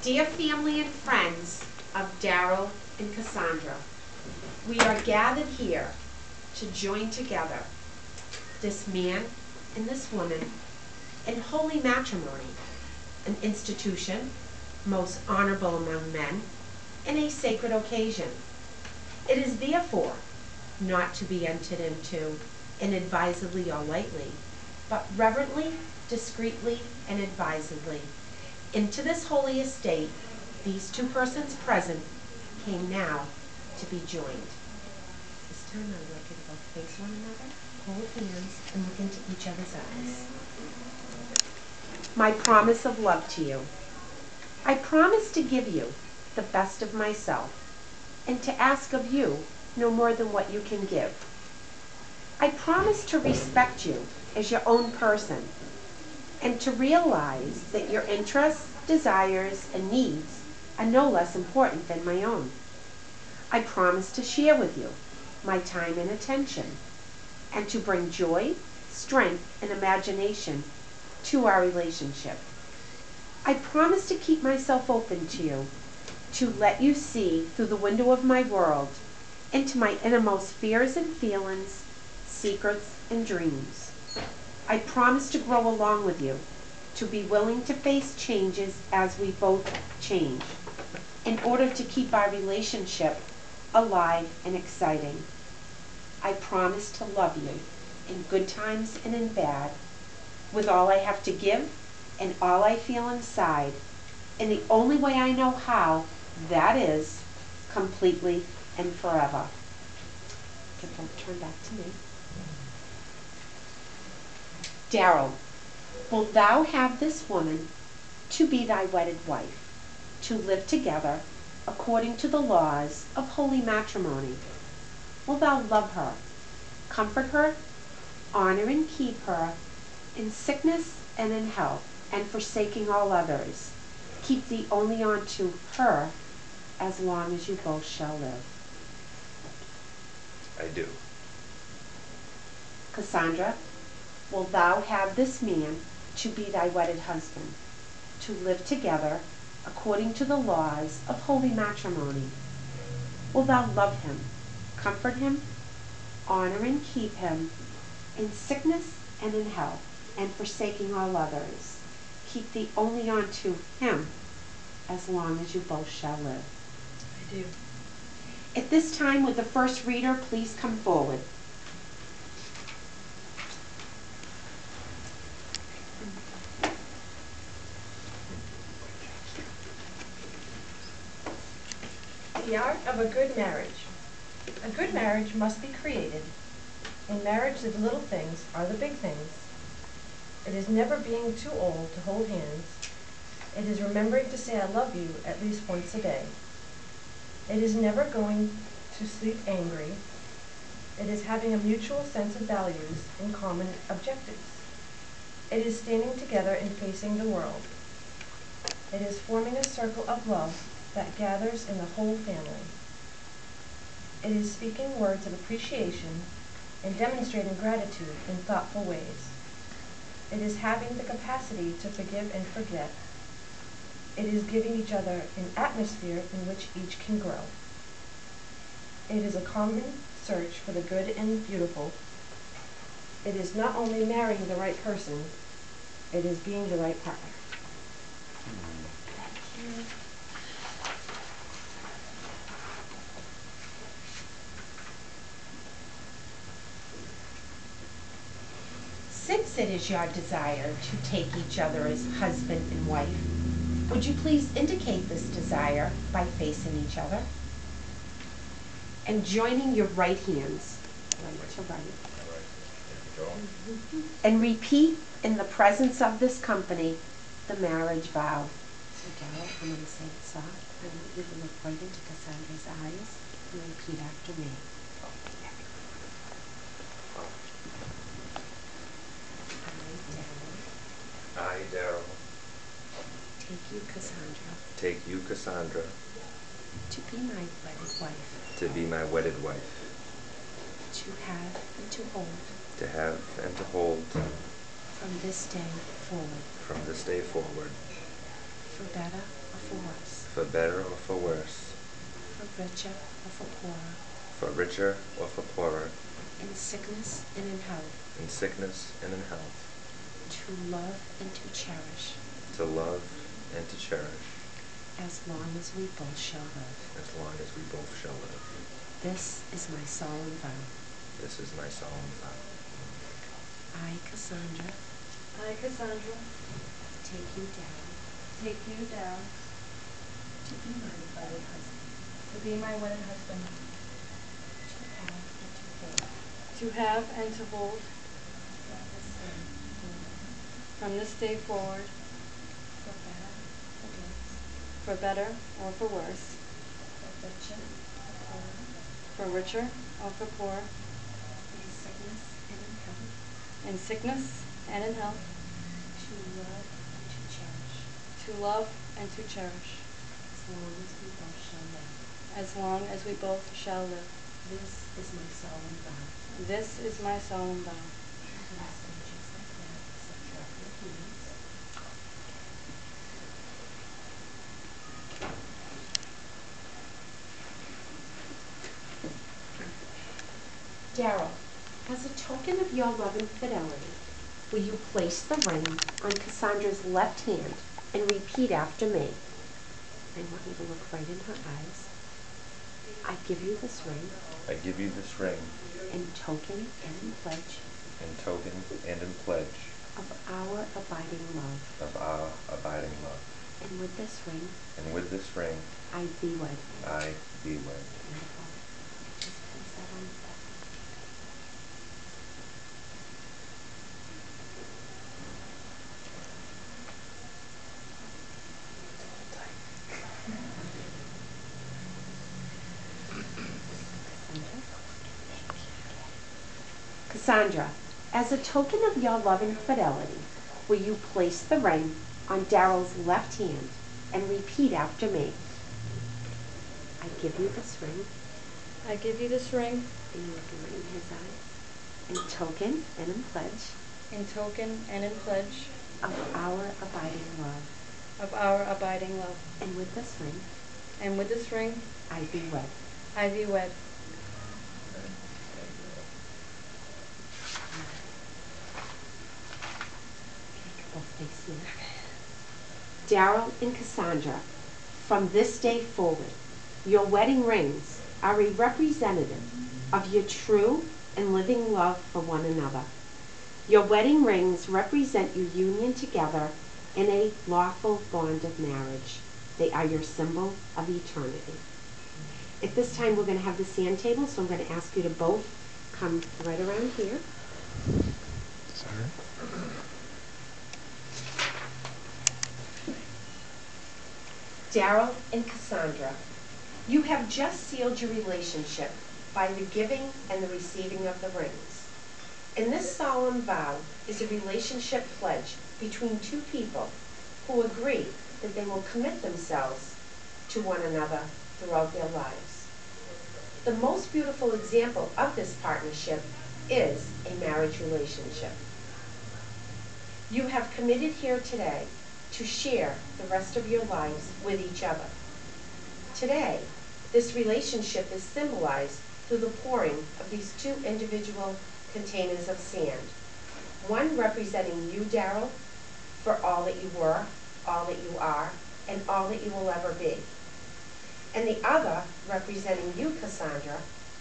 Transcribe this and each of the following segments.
Dear family and friends of Darrell and Casandra, we are gathered here to join together this man and this woman in holy matrimony, an institution most honorable among men, and a sacred occasion. It is therefore not to be entered into inadvisedly or lightly, but reverently, discreetly, and advisedly. Into this holy estate, these two persons present came now to be joined. This time I would like you to both face one another, hold hands, and look into each other's eyes. My promise of love to you. I promise to give you the best of myself, and to ask of you no more than what you can give. I promise to respect you as your own person, and to realize that your interests, desires, and needs are no less important than my own. I promise to share with you my time and attention, and to bring joy, strength, and imagination to our relationship. I promise to keep myself open to you, to let you see through the window of my world into my innermost fears and feelings, secrets and dreams. I promise to grow along with you, to be willing to face changes as we both change, in order to keep our relationship alive and exciting. I promise to love you in good times and in bad, with all I have to give and all I feel inside, in the only way I know how, that is, completely and forever. You can both turn back to me. Darrell, wilt thou have this woman to be thy wedded wife, to live together according to the laws of holy matrimony? Wilt thou love her, comfort her, honor and keep her in sickness and in health, and forsaking all others, keep thee only unto her as long as you both shall live? I do. Casandra, wilt thou have this man to be thy wedded husband, to live together according to the laws of holy matrimony? Wilt thou love him, comfort him, honor and keep him in sickness and in health, and forsaking all others, keep thee only unto him as long as you both shall live? I do. At this time, would the first reader please come forward? The art of a good marriage. A good marriage must be created. In marriage, the little things are the big things. It is never being too old to hold hands. It is remembering to say I love you at least once a day. It is never going to sleep angry. It is having a mutual sense of values and common objectives. It is standing together and facing the world. It is forming a circle of love that gathers in the whole family. It is speaking words of appreciation and demonstrating gratitude in thoughtful ways. It is having the capacity to forgive and forget. It is giving each other an atmosphere in which each can grow. It is a common search for the good and beautiful. It is not only marrying the right person, it is being the right partner. Thank you. Since it is your desire to take each other as husband and wife, would you please indicate this desire by facing each other and joining your right hands, right to right, and repeat in the presence of this company the marriage vow. So Darrell, I'm going to say it soft. I want you to look right into Cassandra's eyes and repeat after me. I, Darrell, Take you, Casandra, take you, Casandra, to be my wedded wife, to be my wedded wife, to have and to hold to have and to hold from this day forward, from this day forward, for better or for worse, for better or for worse, for richer or for poorer, for richer or for poorer, in sickness and in health, in sickness and in health, to love and to cherish, to love and to cherish, as long as we both shall live. as long as we both shall live. This is my solemn vow. This is my solemn vow. I, Casandra, take you down to be my wedded husband, to have and to hold from this day forward, for better or for worse, for better or for worse, for richer or for poorer, for richer or for poor, in sickness and in health, in sickness and in health, to love and to cherish, to love and to cherish, as long as we both shall live. as long as we both shall live. This is my solemn vow. This is my solemn vow. And so just like that, so drop your hands. Darrell, as a token of your love and fidelity, will you place the ring on Cassandra's left hand and repeat after me? I want you to look right in her eyes. I give you this ring I give you this ring in token and in pledge in token and in pledge of our abiding love. of our abiding love. And with this ring, And with this ring, I thee wed. I thee wed. Beautiful. Just place that on the back. Cassandra, as a token of your love and fidelity, will you place the ring on Darrell's left hand and repeat after me? I give you this ring, I give you this ring and you look right in his eyes, in token and in pledge in token and in pledge of our abiding love. of our abiding love. And with this ring, And with this ring, I thee wed. I thee wed. Darrell and Cassandra, from this day forward, your wedding rings are a representative of your true and living love for one another. Your wedding rings represent your union together in a lawful bond of marriage. They are your symbol of eternity. At this time, we're going to have the sand table, so I'm going to ask you to both come right around here. Darrell and Cassandra, you have just sealed your relationship by the giving and the receiving of the rings. And this solemn vow is a relationship pledge between two people who agree that they will commit themselves to one another throughout their lives. The most beautiful example of this partnership is a marriage relationship. You have committed here today to share the rest of your lives with each other. Today, this relationship is symbolized through the pouring of these two individual containers of sand. One representing you, Darrell, for all that you were, all that you are, and all that you will ever be. And the other representing you, Cassandra,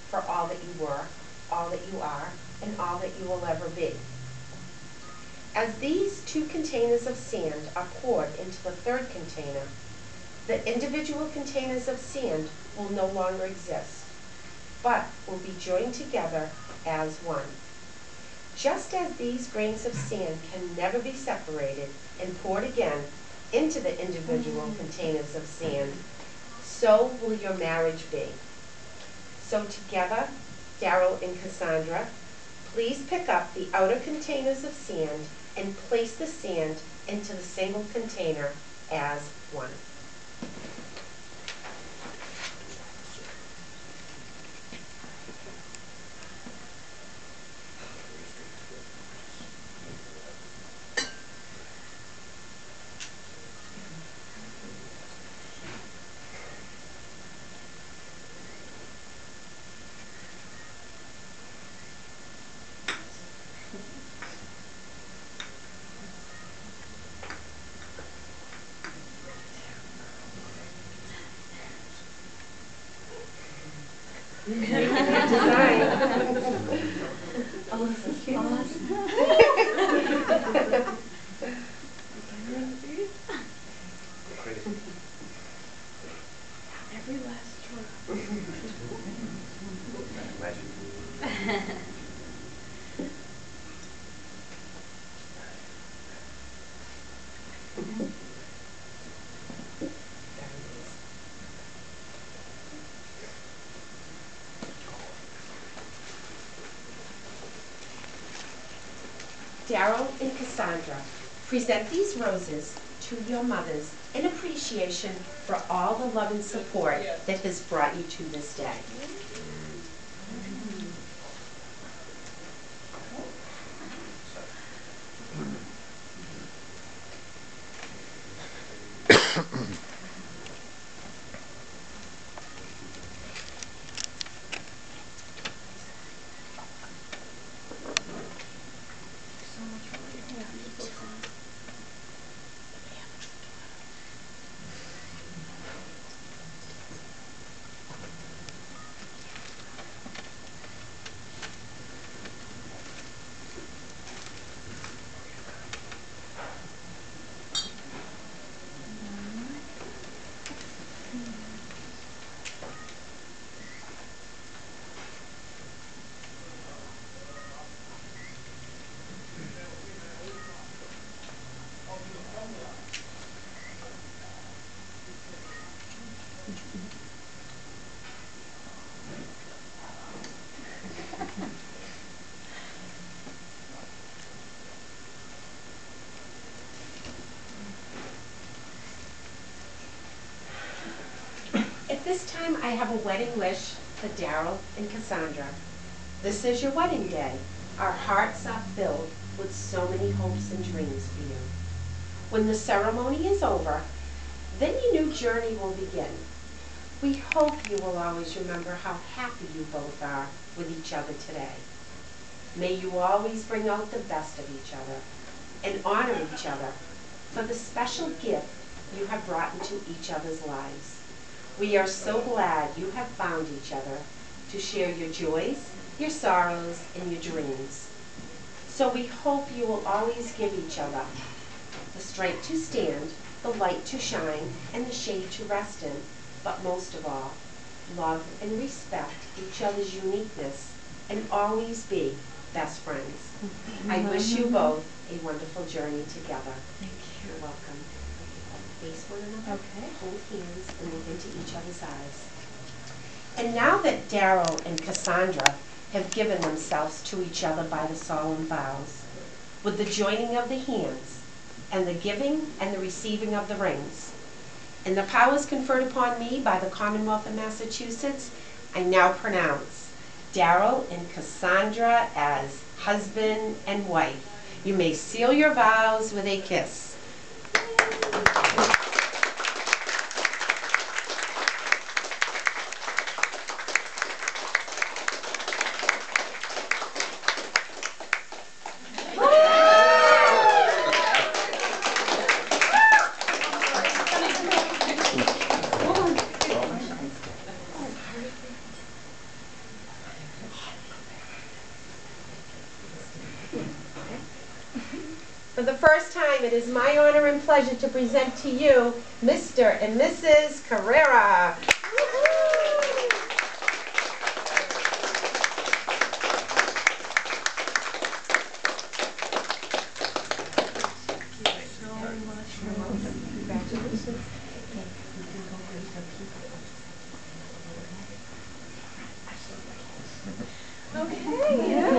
for all that you were, all that you are, and all that you will ever be. As these two containers of sand are poured into the third container, the individual containers of sand will no longer exist, but will be joined together as one. Just as these grains of sand can never be separated and poured again into the individual containers of sand, so will your marriage be. So together, Darrell and Cassandra, please pick up the outer containers of sand and place the sand into the single container as one. Oh, this is cute. Every last drop. Magic. Darrell and Cassandra, present these roses to your mothers in appreciation for all the love and support that has brought you to this day. At this time, I have a wedding wish for Darrell and Cassandra. This is your wedding day. Our hearts are filled with so many hopes and dreams for you. When the ceremony is over, then your new journey will begin. We hope you will always remember how happy you both are with each other today. May you always bring out the best of each other and honor each other for the special gift you have brought into each other's lives. We are so glad you have found each other to share your joys, your sorrows, and your dreams. So we hope you will always give each other the strength to stand, the light to shine, and the shade to rest in, but most of all, love and respect each other's uniqueness and always be best friends. I wish you both a wonderful journey together. Thank you. You're welcome. Face one another, Okay. hold hands, and look into each other's eyes. And now that Darrell and Cassandra have given themselves to each other by the solemn vows, with the joining of the hands, and the giving and the receiving of the rings, and the powers conferred upon me by the Commonwealth of Massachusetts, I now pronounce Darrell and Cassandra as husband and wife. You may seal your vows with a kiss. For the first time, it is my honor and pleasure to present to you Mr. and Mrs. Carrera. Okay, yeah.